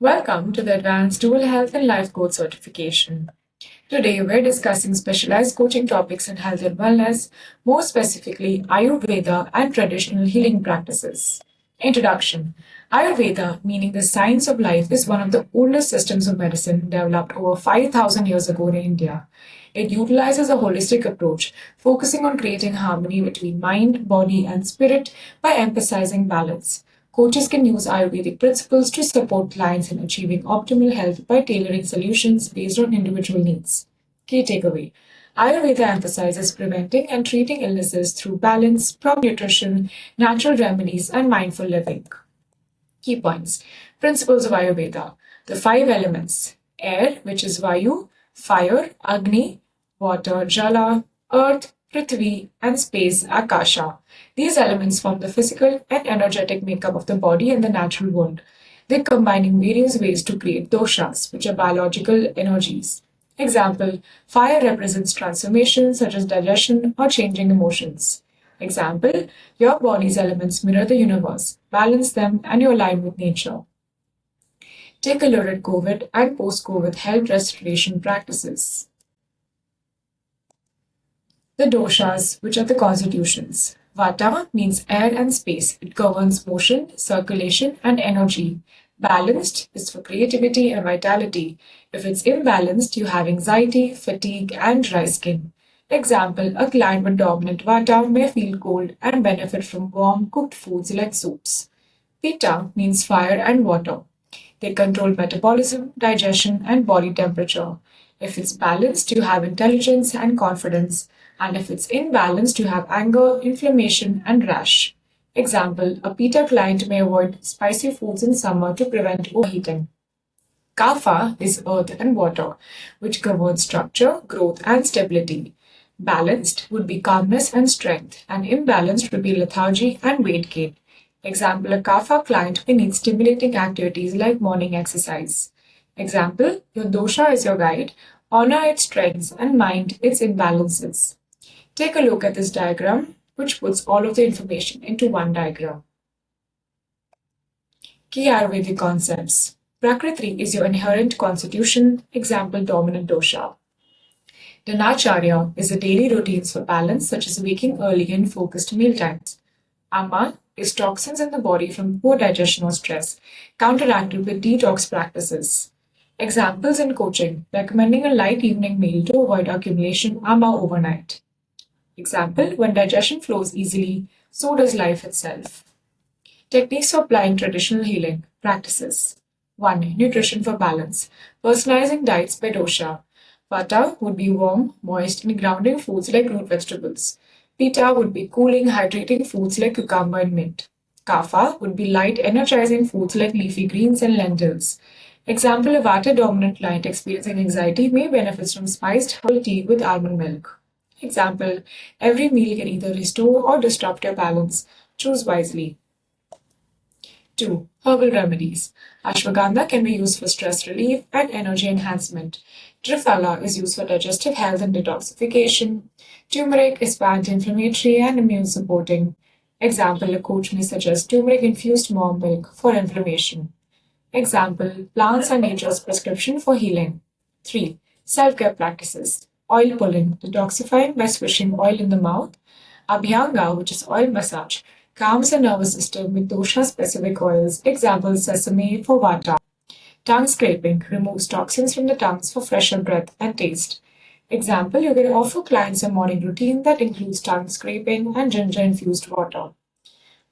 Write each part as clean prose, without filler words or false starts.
Welcome to the Advanced Dual Health and Life Coach Certification. Today we're discussing specialized coaching topics in health and wellness, more specifically Ayurveda and traditional healing practices. Introduction. Ayurveda, meaning the science of life, is one of the oldest systems of medicine developed over 5,000 years ago in India. It utilizes a holistic approach, focusing on creating harmony between mind, body, and spirit by emphasizing balance. Coaches can use Ayurvedic principles to support clients in achieving optimal health by tailoring solutions based on individual needs. Key takeaway. Ayurveda emphasizes preventing and treating illnesses through balance, proper nutrition, natural remedies, and mindful living. Key points. Principles of Ayurveda. The five elements: air, which is Vayu, fire, Agni, water, Jala, earth, Prithvi, and space, Akasha. These elements form the physical and energetic makeup of the body and the natural world. They combine in various ways to create doshas, which are biological energies. Example: fire represents transformation such as digestion or changing emotions. Example: your body's elements mirror the universe, balance them, and you align with nature. Take a look at COVID and post COVID health restoration practices. The doshas, which are the constitutions. Vata means air and space. It governs motion, circulation, and energy. Balanced is for creativity and vitality. If it's imbalanced, you have anxiety, fatigue, and dry skin. Example: a client with dominant Vata may feel cold and benefit from warm, cooked foods like soups. Pitta means fire and water. They control metabolism, digestion, and body temperature. If it's balanced, you have intelligence and confidence. And if it's imbalanced, you have anger, inflammation, and rash. Example: a Pitta client may avoid spicy foods in summer to prevent overheating. Kapha is earth and water, which governs structure, growth, and stability. Balanced would be calmness and strength, and imbalanced would be lethargy and weight gain. Example: a Kapha client may need stimulating activities like morning exercise. Example: your dosha is your guide. Honor its strengths and mind its imbalances. Take a look at this diagram, which puts all of the information into one diagram. Key Ayurvedic concepts. Prakriti is your inherent constitution, example dominant dosha. Dinacharya is the daily routines for balance, such as waking early and focused meal times. Amma is toxins in the body from poor digestion or stress, counteracted with detox practices. Examples in coaching: recommending a light evening meal to avoid accumulation amma overnight. Example: when digestion flows easily, so does life itself. Techniques for applying traditional healing practices. 1. Nutrition for balance. Personalizing diets by dosha. Vata would be warm, moist, and grounding foods like root vegetables. Pitta would be cooling, hydrating foods like cucumber and mint. Kapha would be light, energizing foods like leafy greens and lentils. Example: a Vata dominant client experiencing anxiety may benefit from spiced herbal tea with almond milk. Example: every meal can either restore or disrupt your balance. Choose wisely. 2. Herbal remedies. Ashwagandha can be used for stress relief and energy enhancement. Triphala is used for digestive health and detoxification. Turmeric is anti-inflammatory and immune supporting. Example: a coach may suggest turmeric infused warm milk for inflammation. Example: plants are nature's prescription for healing. 3. Self-care practices. Oil pulling, detoxifying by swishing oil in the mouth. Abhyanga, which is oil massage, calms the nervous system with dosha-specific oils. Example: sesame for vata. Tongue scraping removes toxins from the tongues for fresher breath and taste. Example: you can offer clients a morning routine that includes tongue scraping and ginger-infused water.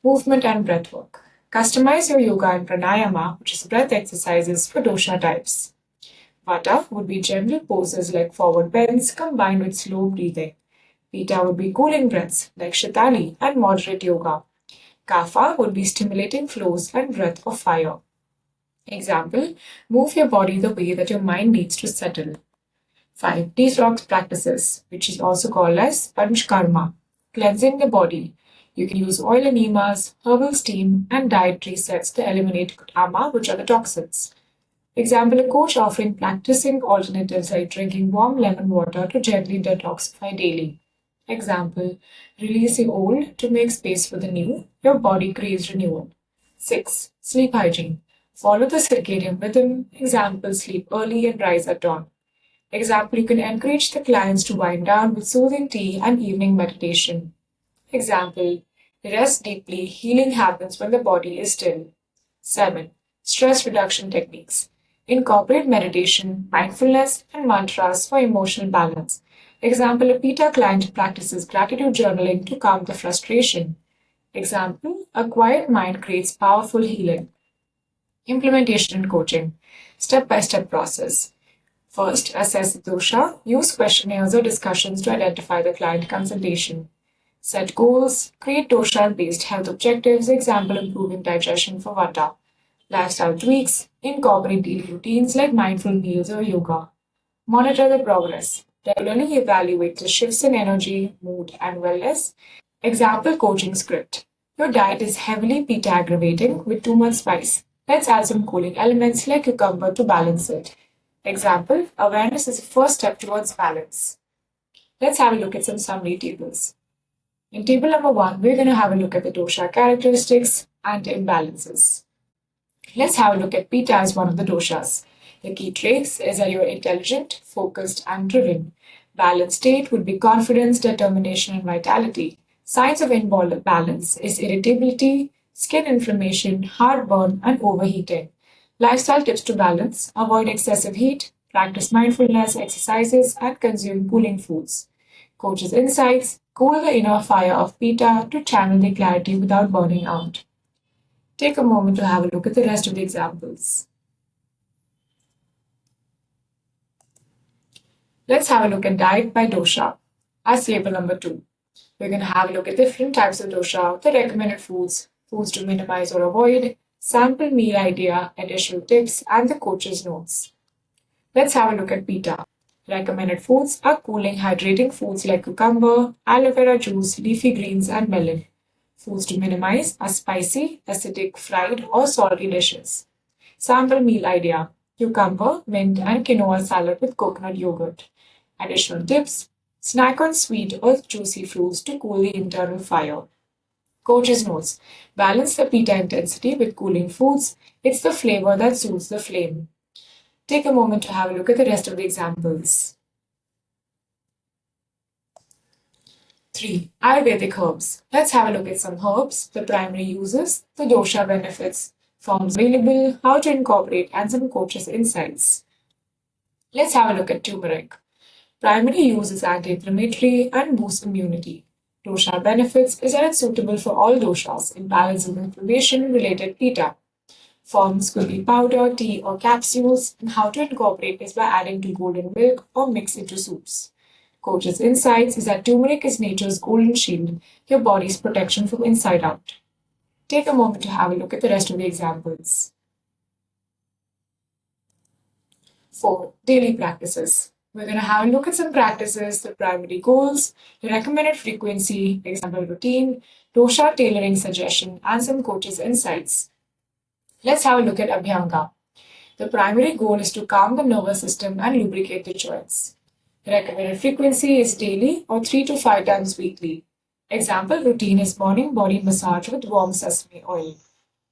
Movement and breath work. Customize your yoga and pranayama, which is breath exercises for dosha types. Vata would be gentle poses like forward bends combined with slow breathing. Pitta would be cooling breaths like Shitali and moderate yoga. Kapha would be stimulating flows and breath of fire. Example: move your body the way that your mind needs to settle. 5. Detox practices, which is also called as Panchkarma. Cleansing the body. You can use oil enemas, herbal steam, and dietary sets to eliminate amma, which are the toxins. Example: a coach offering practicing alternatives like drinking warm lemon water to gently detoxify daily. Example: release the old to make space for the new. Your body craves renewal. 6. Sleep hygiene. Follow the circadian rhythm. Example, sleep early and rise at dawn. Example, you can encourage the clients to wind down with soothing tea and evening meditation. Example, rest deeply. Healing happens when the body is still. 7. Stress reduction techniques. Incorporate meditation, mindfulness, and mantras for emotional balance. Example, a PETA client practices gratitude journaling to calm the frustration. Example, a quiet mind creates powerful healing. Implementation and coaching. Step by step process. First, assess the dosha. Use questionnaires or discussions to identify the client consultation. Set goals. Create dosha based health objectives. Example, improving digestion for vata. Lifestyle tweaks. Incorporate daily routines like mindful meals or yoga. Monitor the progress. Regularly evaluate the shifts in energy, mood, and wellness. Example coaching script. Your diet is heavily beta aggravating with too much spice. Let's add some cooling elements like cucumber to balance it. Example, awareness is the first step towards balance. Let's have a look at some summary tables. In table number 1, we're going to have a look at the dosha characteristics and imbalances. Let's have a look at Pitta as one of the doshas. The key traits is that you're intelligent, focused, and driven. Balanced state would be confidence, determination, and vitality. Signs of imbalance is irritability, skin inflammation, heartburn, and overheating. Lifestyle tips to balance: avoid excessive heat, practice mindfulness exercises, and consume cooling foods. Coach's insights: cool the inner fire of Pitta to channel the clarity without burning out. Take a moment to have a look at the rest of the examples. Let's have a look at diet by dosha as table number 2. We're going to have a look at different types of dosha, the recommended foods, foods to minimize or avoid, sample meal idea, additional tips, and the coach's notes. Let's have a look at Pitta. Recommended foods are cooling, hydrating foods like cucumber, aloe vera juice, leafy greens, and melon. Foods to minimize are spicy, acidic, fried, or salty dishes. Sample meal idea: cucumber, mint, and quinoa salad with coconut yogurt. Additional tips: snack on sweet or juicy fruits to cool the internal fire. Coach's notes: balance the Pitta intensity with cooling foods. It's the flavor that soothes the flame. Take a moment to have a look at the rest of the examples. 3. Ayurvedic herbs. Let's have a look at some herbs, the primary uses, the dosha benefits, forms available, how to incorporate, and some coaches' insights. Let's have a look at turmeric. Primary use is anti-inflammatory and boosts immunity. Dosha benefits is that it's suitable for all doshas in balance with inflammation-related pitta. Forms could be powder, tea, or capsules, and how to incorporate is by adding to golden milk or mix into soups. Coach's insights is that turmeric is nature's golden shield, your body's protection from inside out. Take a moment to have a look at the rest of the examples. 4. Daily practices. We're going to have a look at some practices, the primary goals, the recommended frequency, example routine, dosha tailoring suggestion, and some coach's insights. Let's have a look at Abhyanga. The primary goal is to calm the nervous system and lubricate the joints. The recommended frequency is daily or 3 to 5 times weekly. Example routine is morning body massage with warm sesame oil.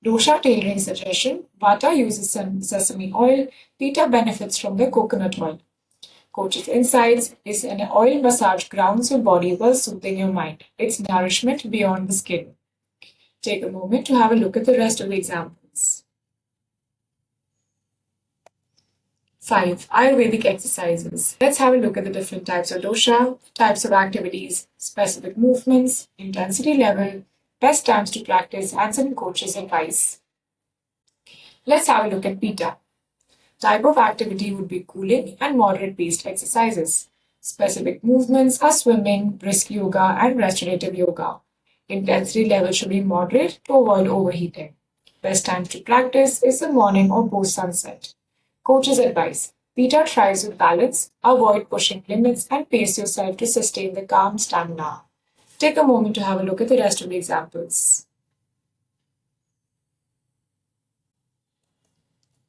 Dosha tailoring suggestion: Vata uses sesame oil, Pitta benefits from the coconut oil. Coach's insights is an oil massage grounds your body while soothing your mind. It's nourishment beyond the skin. Take a moment to have a look at the rest of the examples. 5. Ayurvedic exercises. Let's have a look at the different types of dosha, types of activities, specific movements, intensity level, best times to practice, and some coaches' advice. Let's have a look at Pitta. Type of activity would be cooling and moderate based exercises. Specific movements are swimming, brisk yoga, and restorative yoga. Intensity level should be moderate to avoid overheating. Best times to practice is the morning or post sunset. Coach's advice: Pitta thrives with balance, avoid pushing limits, and pace yourself to sustain the calm stamina. Take a moment to have a look at the rest of the examples.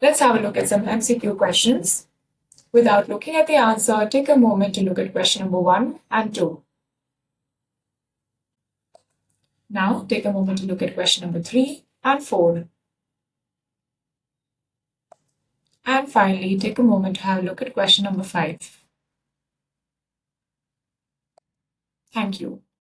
Let's have a look at some MCQ questions. Without looking at the answer, take a moment to look at question number 1 and 2. Now, take a moment to look at question number 3 and 4. And finally, take a moment to have a look at question number 5. Thank you.